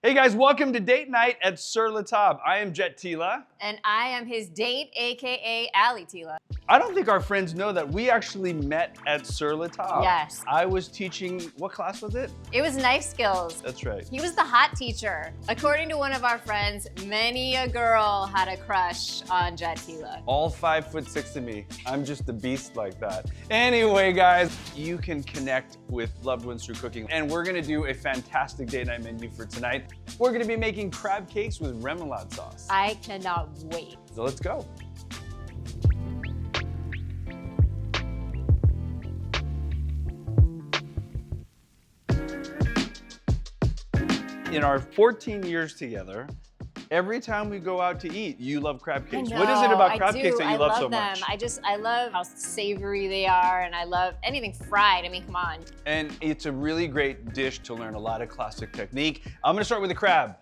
Hey guys, welcome to date night at Sur La Table. I am Jet Tila. And I am his date, AKA Ali Tila. I don't think our friends know that we actually met at Sur La Table. Yes. I was teaching, what class was it? It was knife skills. That's right. He was the hot teacher. According to one of our friends, many a girl had a crush on Jet Tila. All 5'6" of me. I'm just a beast like that. Anyway, guys, you can connect with loved ones through cooking. And we're gonna do a fantastic date night menu for tonight. We're gonna be making crab cakes with remoulade sauce. I cannot wait. So let's go. In our 14 years together, every time we go out to eat, you love crab cakes. What is it about crab cakes that you love so much? I love how savory they are, and I love anything fried. I mean, come on. And it's a really great dish to learn a lot of classic technique. I'm gonna start with the crab.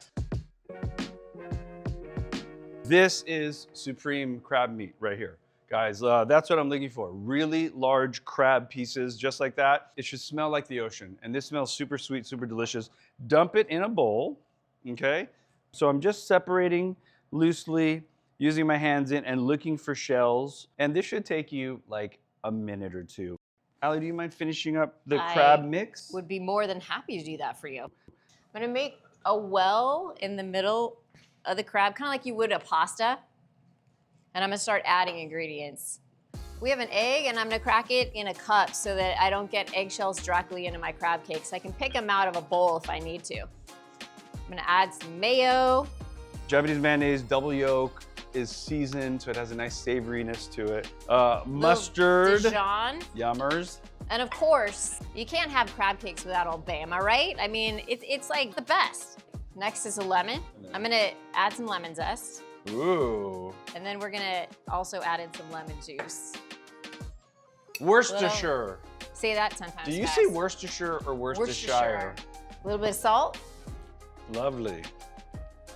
This is supreme crab meat right here. Guys, that's what I'm looking for. Really large crab pieces, just like that. It should smell like the ocean. And this smells super sweet, super delicious. Dump it in a bowl, okay? So I'm just separating loosely, using my hands in and looking for shells. And this should take you like a minute or two. Ali, do you mind finishing up the crab mix? Would be more than happy to do that for you. I'm gonna make a well in the middle of the crab, kind of like you would a pasta. And I'm gonna start adding ingredients. We have an egg, and I'm gonna crack it in a cup so that I don't get eggshells directly into my crab cakes. I can pick them out of a bowl if I need to. I'm gonna add some mayo. Japanese mayonnaise, double yolk, is seasoned, so it has a nice savoriness to it. Mustard. Dijon. Yummers. And of course, you can't have crab cakes without Old Bay, am I right? I mean, it's like the best. Next is a lemon. I'm gonna add some lemon zest. Ooh. And then we're gonna also add in some lemon juice. Worcestershire. Say that 10 times Do you fast. say Worcestershire or Worcestershire? A little bit of salt. Lovely.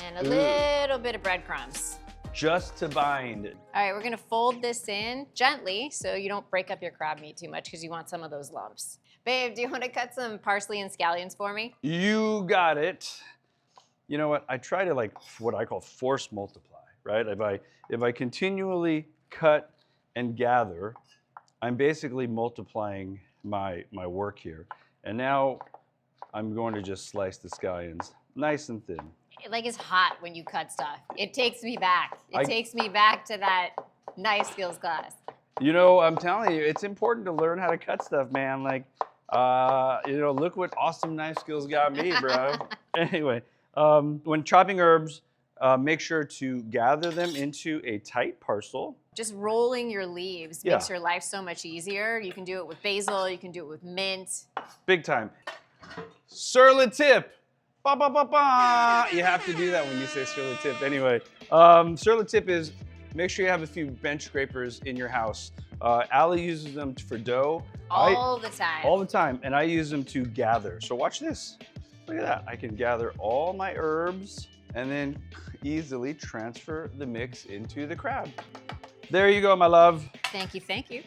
And a little bit of breadcrumbs. Just to bind. All right, we're gonna fold this in gently so you don't break up your crab meat too much because you want some of those lumps. Babe, do you wanna cut some parsley and scallions for me? You got it. You know what? I try to like what I call force multiply, right? If I continually cut and gather, I'm basically multiplying my work here. And now I'm going to just slice the scallions nice and thin. Like it's hot when you cut stuff. It takes me back. It takes me back to that knife skills class. You know, I'm telling you, it's important to learn how to cut stuff, man. Like, you know, look what awesome knife skills got me, bro. Anyway. When chopping herbs, make sure to gather them into a tight parcel. Just rolling your leaves makes your life so much easier. You can do it with basil, you can do it with mint. Big time. Sur La Tip. Ba, ba, ba, ba. You have to do that when you say Sur La Tip. Anyway, Sur La Tip is make sure you have a few bench scrapers in your house. Ali uses them for dough. All the time. All the time, and I use them to gather. So watch this. Look at that. I can gather all my herbs and then easily transfer the mix into the crab. There you go, my love. Thank you, thank you.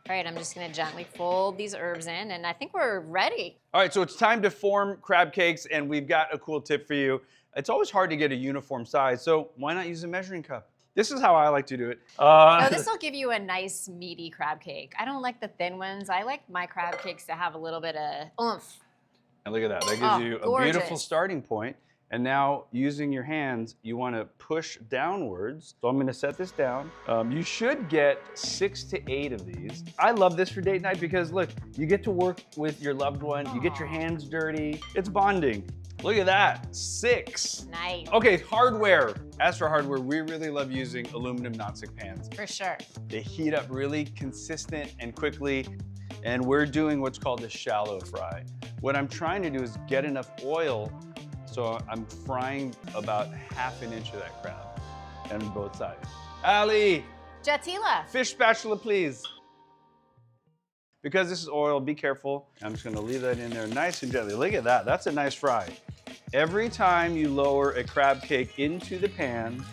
All right, I'm just gonna gently fold these herbs in, and I think we're ready. All right, so it's time to form crab cakes, and we've got a cool tip for you. It's always hard to get a uniform size, so why not use a measuring cup? This is how I like to do it. No, this will give you a nice meaty crab cake. I don't like the thin ones. I like my crab cakes to have a little bit of oomph. And look at that, that gives you a beautiful gorgeous. starting point. And now using your hands, you wanna push downwards. So I'm gonna set this down. You should get 6 to 8 of these. I love this for date night because look, you get to work with your loved one, you get your hands dirty. It's bonding. Look at that, 6. Nice. Okay, hardware. As for hardware, we really love using aluminum nonstick pans. For sure. They heat up really consistent and quickly. And we're doing what's called a shallow fry. What I'm trying to do is get enough oil so I'm frying about ½ an inch of that crab on both sides. Ali, Jet Tila. fish spatula, please. Because this is oil, be careful. I'm just gonna leave that in there nice and gently. Look at that, that's a nice fry. Every time you lower a crab cake into the pan,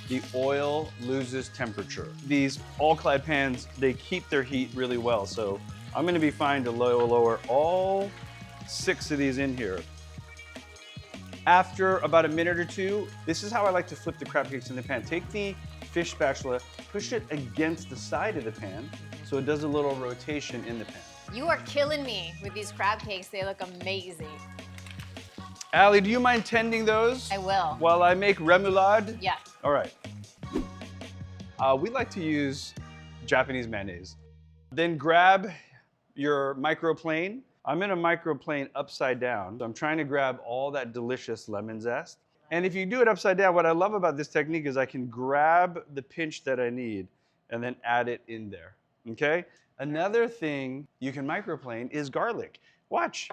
the oil loses temperature. These all-clad pans, they keep their heat really well. So I'm gonna be fine to lower all 6 of these in here. After about a minute or two, this is how I like to flip the crab cakes in the pan. Take the fish spatula, push it against the side of the pan so it does a little rotation in the pan. You are killing me with these crab cakes. They look amazing. Ali, do you mind tending those? I will. While I make remoulade? Yeah. All right. We like to use Japanese mayonnaise. Then grab your microplane. I'm in a microplane upside down. So I'm trying to grab all that delicious lemon zest. And if you do it upside down, what I love about this technique is I can grab the pinch that I need and then add it in there, okay? Another thing you can microplane is garlic. Watch.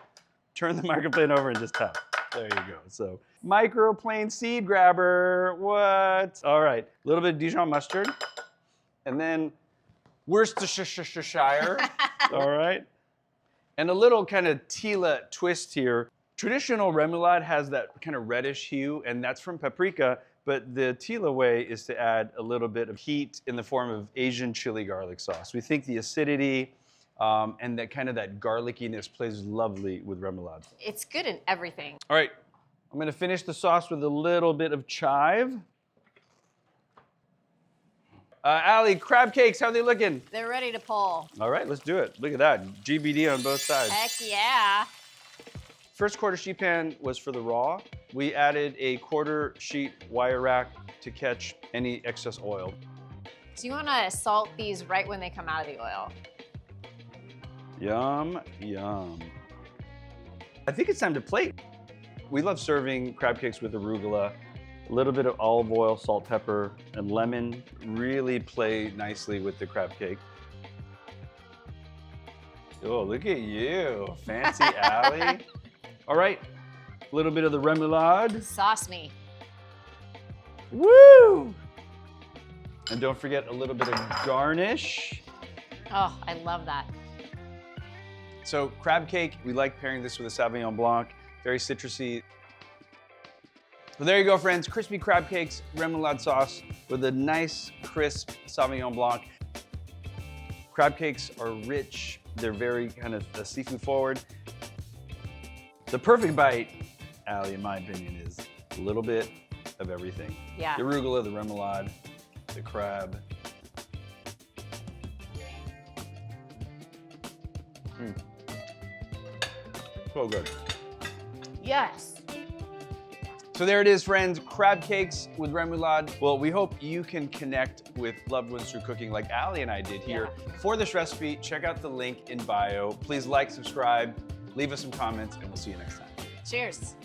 Turn the microplane over and just tap. There you go. So microplane seed grabber. What? All right. A little bit of Dijon mustard. And then Worcestershire. All right. And a little kind of Tila twist here. Traditional remoulade has that kind of reddish hue, and that's from paprika, but the Tila way is to add a little bit of heat in the form of Asian chili garlic sauce. We think the acidity and that kind of that garlickiness plays lovely with remoulade. It's good in everything. All right, I'm gonna finish the sauce with a little bit of chive. Ali, crab cakes, how are they looking? They're ready to pull. All right, let's do it. Look at that, GBD on both sides. Heck yeah. First quarter sheet pan was for the raw. We added a quarter sheet wire rack to catch any excess oil. So you wanna salt these right when they come out of the oil. Yum, yum. I think it's time to plate. We love serving crab cakes with arugula. A little bit of olive oil, salt, pepper, and lemon really play nicely with the crab cake. Oh, look at you, fancy Ali. All right, a little bit of the remoulade. Sauce me. Woo! And don't forget a little bit of garnish. Oh, I love that. So crab cake, we like pairing this with a Sauvignon Blanc, very citrusy. So there you go, friends, crispy crab cakes, remoulade sauce with a nice, crisp Sauvignon Blanc. Crab cakes are rich, they're very kind of seafood forward. The perfect bite, Ali, in my opinion, is a little bit of everything. Yeah. The arugula, the remoulade, the crab. So good. Yes. So there it is, friends, crab cakes with remoulade. Well, we hope you can connect with loved ones through cooking like Ali and I did here. Yeah. For this recipe, check out the link in bio. Please like, subscribe, leave us some comments, and we'll see you next time. Cheers.